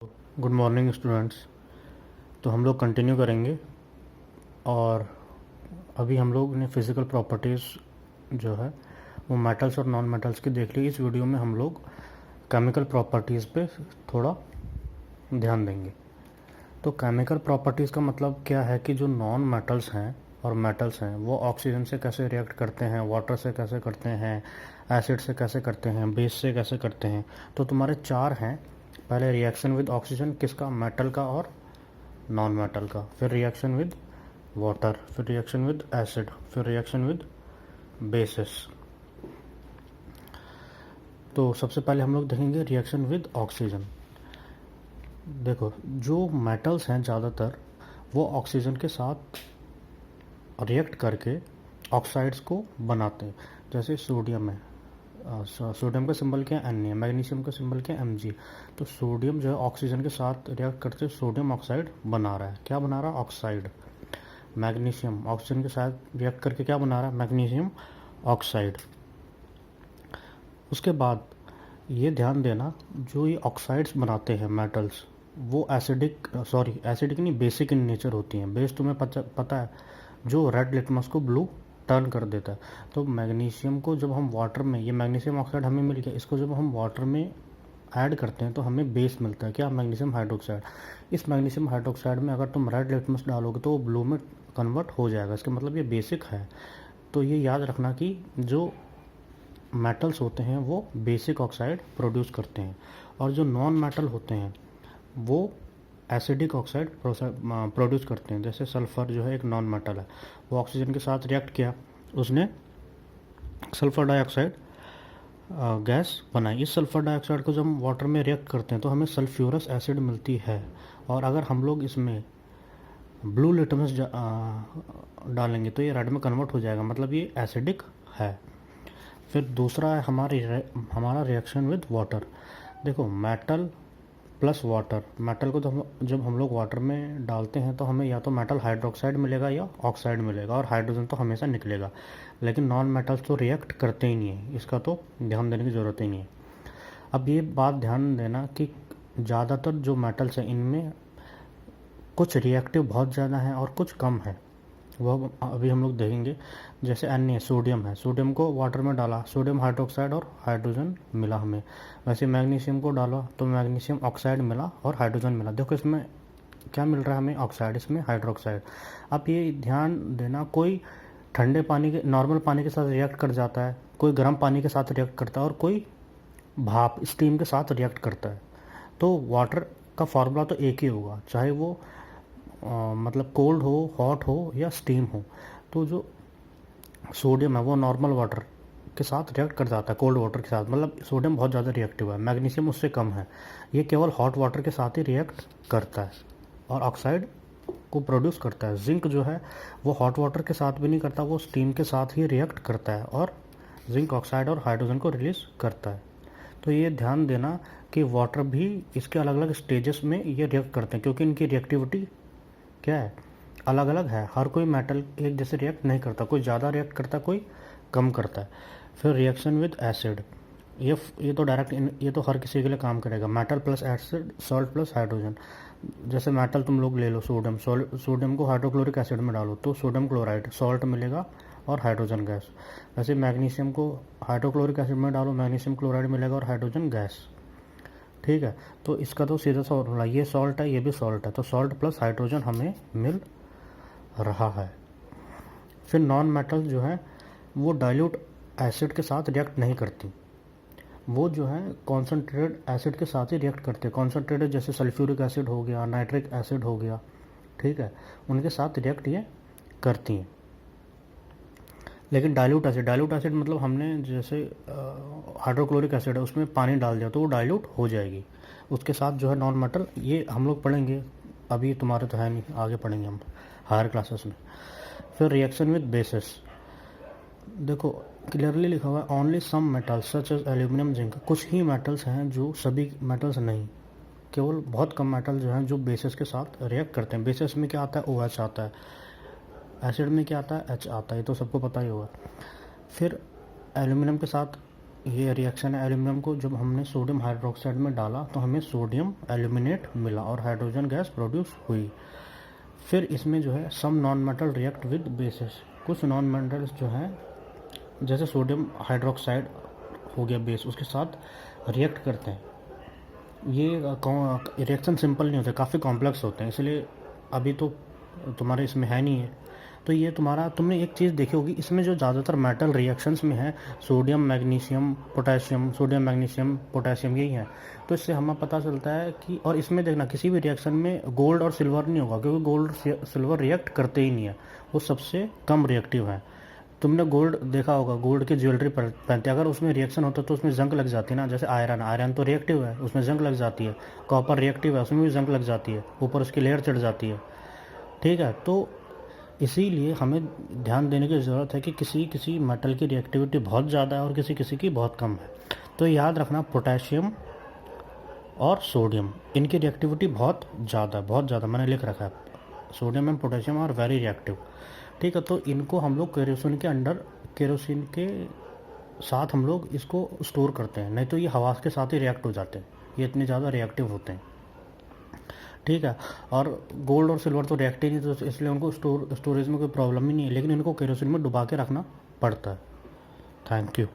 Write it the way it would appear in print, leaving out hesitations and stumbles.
Good morning students. तो हम लोग कंटिन्यू करेंगे और अभी हम लोग ने फिज़िकल प्रॉपर्टीज़ जो है वो मेटल्स और नॉन मेटल्स की देख ली। इस वीडियो में हम लोग केमिकल प्रॉपर्टीज़ पे थोड़ा ध्यान देंगे। तो केमिकल प्रॉपर्टीज़ का मतलब क्या है कि जो नॉन मेटल्स हैं और मेटल्स हैं वो ऑक्सीजन से कैसे रिएक्ट करते हैं, वाटर से कैसे करते हैं, एसिड से कैसे करते हैं, बेस से कैसे करते हैं। तो तुम्हारे चार हैं। पहले रिएक्शन विद ऑक्सीजन किसका, मेटल का और नॉन मेटल का, फिर रिएक्शन विद वाटर, फिर रिएक्शन विद एसिड, फिर रिएक्शन विद बेसिस। तो सबसे पहले हम लोग देखेंगे रिएक्शन विद ऑक्सीजन। देखो, जो मेटल्स हैं ज़्यादातर वो ऑक्सीजन के साथ रिएक्ट करके ऑक्साइड्स को बनाते हैं। जैसे सोडियम है, सोडियम का सिंबल क्या है, Na है। मैग्नीशियम का सिंबल क्या है, Mg। तो सोडियम जो है ऑक्सीजन के साथ रिएक्ट करते सोडियम ऑक्साइड बना रहा है। क्या बना रहा है, ऑक्साइड। मैग्नीशियम ऑक्सीजन के साथ रिएक्ट करके क्या बना रहा है, मैग्नीशियम ऑक्साइड। उसके बाद ये ध्यान देना, जो ये ऑक्साइड्स बनाते हैं मेटल्स वो एसिडिक नहीं, बेसिक इन नेचर होती हैं। बेस तुम्हें पता है, जो रेड लिटमस को ब्लू टर्न कर देता है। तो मैग्नीशियम को जब हम वाटर में, ये मैग्नीशियम ऑक्साइड हमें मिल गया, इसको जब हम वाटर में ऐड करते हैं तो हमें बेस मिलता है, क्या, मैग्नीशियम हाइड्रोक्साइड। इस मैग्नीशियम हाइड्रोक्साइड में अगर तुम रेड लिटमस डालोगे तो वो ब्लू में कन्वर्ट हो जाएगा। इसका मतलब ये बेसिक है। तो ये याद रखना कि जो मेटल्स होते हैं वो बेसिक ऑक्साइड प्रोड्यूस करते हैं, और जो नॉन मेटल होते हैं वो एसिडिक ऑक्साइड प्रोड्यूस करते हैं। जैसे सल्फ़र जो है एक नॉन मेटल है, वो ऑक्सीजन के साथ रिएक्ट किया, उसने सल्फ़र डाइऑक्साइड गैस बनाई। इस सल्फ़र डाइऑक्साइड को जब हम वाटर में रिएक्ट करते हैं तो हमें सल्फ्यूरस एसिड मिलती है। और अगर हम लोग इसमें ब्लू लिटमस डालेंगे तो ये रेड में कन्वर्ट हो जाएगा, मतलब ये एसिडिक है। फिर दूसरा है हमारा रिएक्शन विद वाटर। देखो, मेटल प्लस वाटर, मेटल को जब हम लोग वाटर में डालते हैं तो हमें या तो मेटल हाइड्रोक्साइड मिलेगा या ऑक्साइड मिलेगा, और हाइड्रोजन तो हमेशा निकलेगा। लेकिन नॉन मेटल्स तो रिएक्ट करते ही नहीं है, इसका तो ध्यान देने की ज़रूरत ही नहीं है। अब ये बात ध्यान देना कि ज़्यादातर जो मेटल्स हैं इनमें कुछ रिएक्टिव बहुत ज़्यादा हैं और कुछ कम है, वो अभी हम लोग देखेंगे। जैसे Na सोडियम है, सोडियम को वाटर में डाला, सोडियम हाइड्रोक्साइड और हाइड्रोजन मिला हमें। वैसे मैग्नीशियम को डाला तो मैग्नीशियम ऑक्साइड मिला और हाइड्रोजन मिला। देखो इसमें क्या मिल रहा है हमें, ऑक्साइड, इसमें हाइड्रोक्साइड। अब ये ध्यान देना, कोई ठंडे पानी के, नॉर्मल पानी के साथ रिएक्ट कर जाता है, कोई गर्म पानी के साथ रिएक्ट करता है, और कोई भाप स्टीम के साथ रिएक्ट करता है। तो वाटर का फॉर्मूला तो एक ही होगा, चाहे वो मतलब कोल्ड हो, हॉट हो या स्टीम हो। तो जो सोडियम है वो नॉर्मल वाटर के साथ रिएक्ट कर जाता है, कोल्ड वाटर के साथ, मतलब सोडियम बहुत ज़्यादा रिएक्टिव है, मैग्नीशियम उससे कम है। ये केवल हॉट वाटर के साथ ही रिएक्ट करता है और ऑक्साइड को प्रोड्यूस करता है। जिंक जो है वो हॉट वाटर के साथ भी नहीं करता, वो स्टीम के साथ ही रिएक्ट करता है और जिंक ऑक्साइड और हाइड्रोजन को रिलीज करता है। तो ये ध्यान देना कि वाटर भी इसके अलग अलग स्टेजेस में ये रिएक्ट करते हैं, क्योंकि इनकी रिएक्टिविटी क्या है, अलग अलग है। हर कोई मेटल एक जैसे रिएक्ट नहीं करता, कोई ज़्यादा रिएक्ट करता है, कोई कम करता है। फिर रिएक्शन विद एसिड, ये तो डायरेक्ट ये तो हर किसी के लिए काम करेगा। Metal plus acid, salt plus hydrogen. जैसे मेटल तुम लोग ले लो, सोडियम को हाइड्रोक्लोरिक एसिड में डालो तो सोडियम क्लोराइड, सॉल्ट मिलेगा और हाइड्रोजन गैस। वैसे मैग्नीशियम को हाइड्रोक्लोरिक एसिड में डालो, मैग्नीशियम क्लोराइड मिलेगा और हाइड्रोजन गैस। ठीक है, तो इसका तो सीधा सा फॉर्मूला, ये सॉल्ट है, ये भी सॉल्ट है, तो सॉल्ट प्लस हाइड्रोजन हमें मिल रहा है। फिर नॉन मेटल जो है वो डाइल्यूट एसिड के साथ रिएक्ट नहीं करती, वो जो है कॉन्सनट्रेटेड एसिड के साथ ही रिएक्ट करते हैं। कॉन्सनट्रेटेड जैसे सल्फ्यूरिक एसिड हो गया, नाइट्रिक एसिड हो गया, ठीक है, उनके साथ रिएक्ट ये करती हैं। लेकिन डाइल्यूट एसिड मतलब हमने जैसे हाइड्रोक्लोरिक एसिड है उसमें पानी डाल दिया तो वो डाइल्यूट हो जाएगी, उसके साथ जो है नॉन मेटल, ये हम लोग पढ़ेंगे, अभी तुम्हारे तो है नहीं, आगे पढ़ेंगे हम हायर क्लासेस में। फिर रिएक्शन विद बेसिस, देखो क्लियरली लिखा हुआ है only some metals such as aluminium, zinc. कुछ ही मेटल्स हैं, जो सभी मेटल्स नहीं, केवल बहुत कम मेटल जो हैं जो बेसिस के साथ रिएक्ट करते हैं। बेसिस में क्या आता है, OH आता है, एसिड में क्या आता है, H आता है, ये तो सबको पता ही होगा। फिर एल्यूमिनियम के साथ ये रिएक्शन है एल्यूमिनियम को जब हमने सोडियम हाइड्रोक्साइड में डाला तो हमें सोडियम एल्यूमिनेट मिला और हाइड्रोजन गैस प्रोड्यूस हुई। फिर इसमें जो है some non metal react with bases, कुछ नॉन मेटल्स जो हैं जैसे सोडियम हाइड्रोक्साइड हो गया बेस, उसके साथ रिएक्ट करते हैं। ये रिएक्शन सिंपल नहीं होते, काफ़ी कॉम्प्लेक्स होते हैं, इसलिए अभी तो तुम्हारे इसमें है नहीं है। तो ये तुम्हारा, तुमने एक चीज़ देखी होगी इसमें जो ज़्यादातर मेटल रिएक्शंस में है sodium magnesium potassium, sodium magnesium potassium यही है। तो इससे हमें पता चलता है कि, और इसमें देखना किसी भी रिएक्शन में गोल्ड और सिल्वर नहीं होगा क्योंकि गोल्ड सिल्वर रिएक्ट करते ही नहीं है, वो सबसे कम रिएक्टिव है। तुमने गोल्ड देखा होगा, गोल्ड की ज्वेलरी पहनते हैं, अगर उसमें रिएक्शन होता है तो उसमें जंग लग जाती है ना। जैसे आयरन, आयरन तो रिएक्टिव है, उसमें जंग लग जाती है। कॉपर रिएक्टिव है, उसमें भी जंग लग जाती है, ऊपर उसकी लेयर चढ़ जाती है। ठीक है, तो इसीलिए हमें ध्यान देने की ज़रूरत है कि किसी किसी मेटल की रिएक्टिविटी बहुत ज़्यादा है और किसी किसी की बहुत कम है। तो याद रखना पोटेशियम और सोडियम, इनकी रिएक्टिविटी बहुत ज़्यादा मैंने लिख रखा है। Sodium and potassium are very reactive. ठीक है, तो इनको हम लोग केरोसिन के साथ हम लोग इसको स्टोर करते हैं, नहीं तो ये हवा के साथ ही रिएक्ट हो जाते हैं, ये इतने ज़्यादा रिएक्टिव होते हैं। ठीक है, और गोल्ड और सिल्वर तो रिएक्ट ही नहीं, तो इसलिए उनको स्टोरेज में कोई प्रॉब्लम ही नहीं है, लेकिन इनको केरोसिन में डुबा के रखना पड़ता है। Thank you.